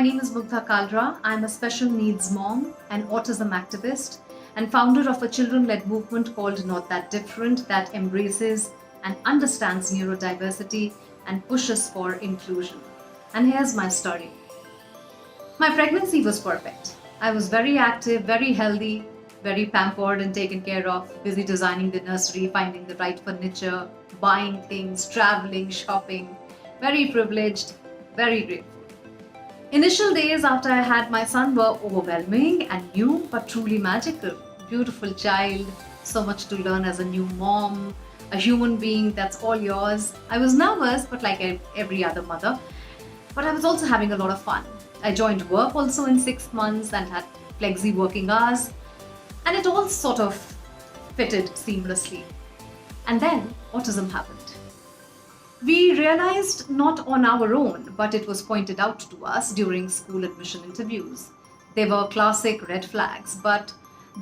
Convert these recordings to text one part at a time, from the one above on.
my name is Mugdha Kalra. I'm a special needs mom, an autism activist, and founder of a children-led movement called Not That Different that embraces and understands neurodiversity and pushes for inclusion. And here's my story. My pregnancy was perfect. I was very active, very healthy, very pampered and taken care of, busy designing the nursery, finding the right furniture, buying things, traveling, shopping, very privileged, very grateful. Initial days after I had my son were overwhelming and new but truly magical. Beautiful child, so much to learn as a new mom, a human being that's all yours. I was nervous, but like every other mother, but I was also having a lot of fun. I joined work also in 6 months and had flexi working hours, and it all sort of fitted seamlessly. And then autism happened. We realized not on our own, but it was pointed out to us during school admission interviews. They were classic red flags, but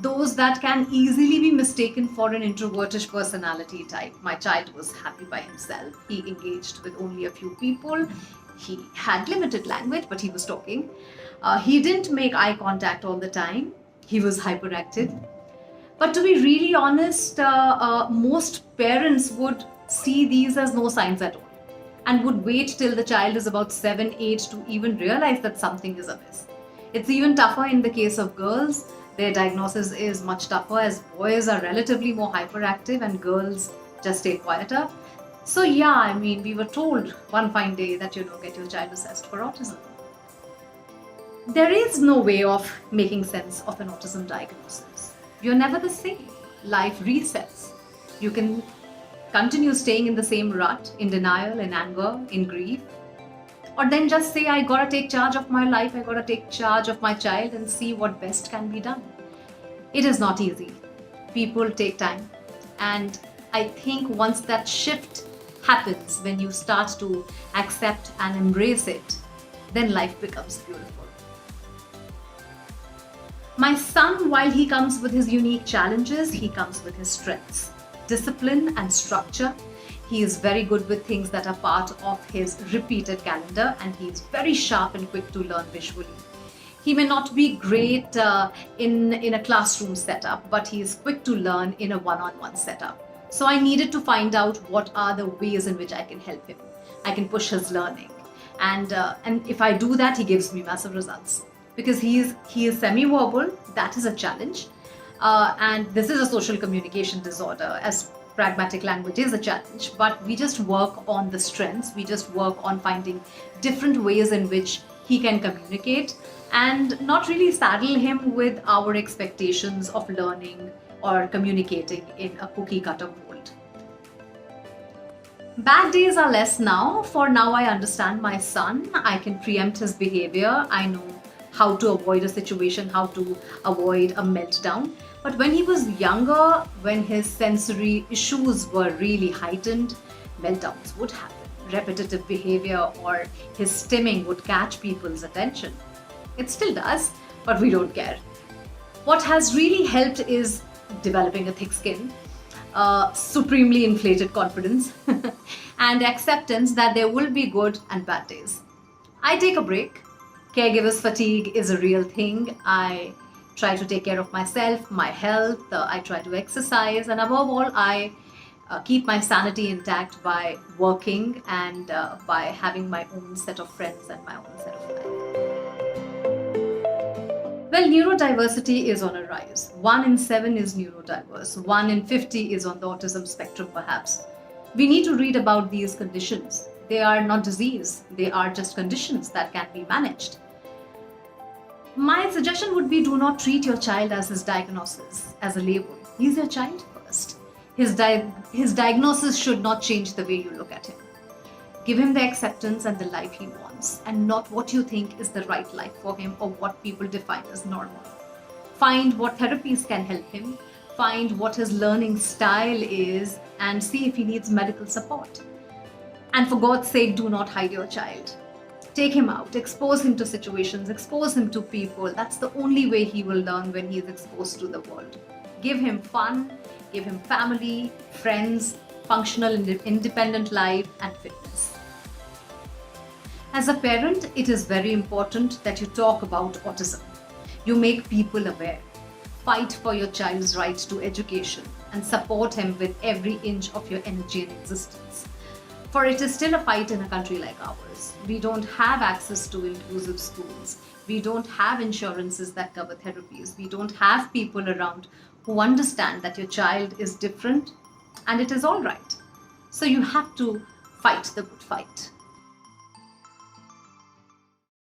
those that can easily be mistaken for an introvertish personality type. My child was happy by himself. He engaged with only a few people. He had limited language, but he was talking. He didn't make eye contact all the time. He was hyperactive. But to be really honest, most parents would see these as no signs at all and would wait till the child is about 7, 8 to even realize that something is amiss. It's even tougher in the case of girls. Their diagnosis is much tougher as boys are relatively more hyperactive and girls just stay quieter. So yeah, we were told one fine day that, get your child assessed for autism. There is no way of making sense of an autism diagnosis. You're never the same. Life resets. You can continue staying in the same rut, in denial, in anger, in grief. Or then just say, I gotta take charge of my life, I gotta take charge of my child and see what best can be done. It is not easy. People take time. And I think once that shift happens, when you start to accept and embrace it, then life becomes beautiful. My son, while he comes with his unique challenges, he comes with his strengths. Discipline and structure. He is very good with things that are part of his repeated calendar, and he is very sharp and quick to learn visually. He may not be great in a classroom setup, but he is quick to learn in a one-on-one setup. So I needed to find out what are the ways in which I can help him. I can push his learning. And if I do that, he gives me massive results. Because he is semi-verbal, that is a challenge. And this is a social communication disorder, as pragmatic language is a challenge, but we just work on the strengths. We just work on finding different ways in which he can communicate and not really saddle him with our expectations of learning or communicating in a cookie cutter mold. Bad days are less now. For now, I understand my son. I can preempt his behavior. I know how to avoid a situation, how to avoid a meltdown. But when he was younger, when his sensory issues were really heightened, meltdowns would happen. Repetitive behavior or his stimming would catch people's attention. It still does, but we don't care. What has really helped is developing a thick skin, supremely inflated confidence, and acceptance that there will be good and bad days. I take a break. Caregiver's fatigue is a real thing. I try to take care of myself, my health, I try to exercise, and above all, I keep my sanity intact by working and by having my own set of friends and my own set of life. Well, neurodiversity is on a rise. 1 in 7 is neurodiverse. 1 in 50 is on the autism spectrum, perhaps. We need to read about these conditions. They are not disease. They are just conditions that can be managed. My suggestion would be, do not treat your child as his diagnosis, as a label. He's your child first. His diagnosis should not change the way you look at him. Give him the acceptance and the life he wants, and not what you think is the right life for him or what people define as normal. Find what therapies can help him, find what his learning style is, and see if he needs medical support. And for God's sake, do not hide your child. Take him out, expose him to situations, expose him to people. That's the only way he will learn, when he is exposed to the world. Give him fun, give him family, friends, functional independent life, and fitness. As a parent, it is very important that you talk about autism. You make people aware. Fight for your child's right to education and support him with every inch of your energy and existence. For it is still a fight in a country like ours. We don't have access to inclusive schools. We don't have insurances that cover therapies. We don't have people around who understand that your child is different and it is all right. So you have to fight the good fight.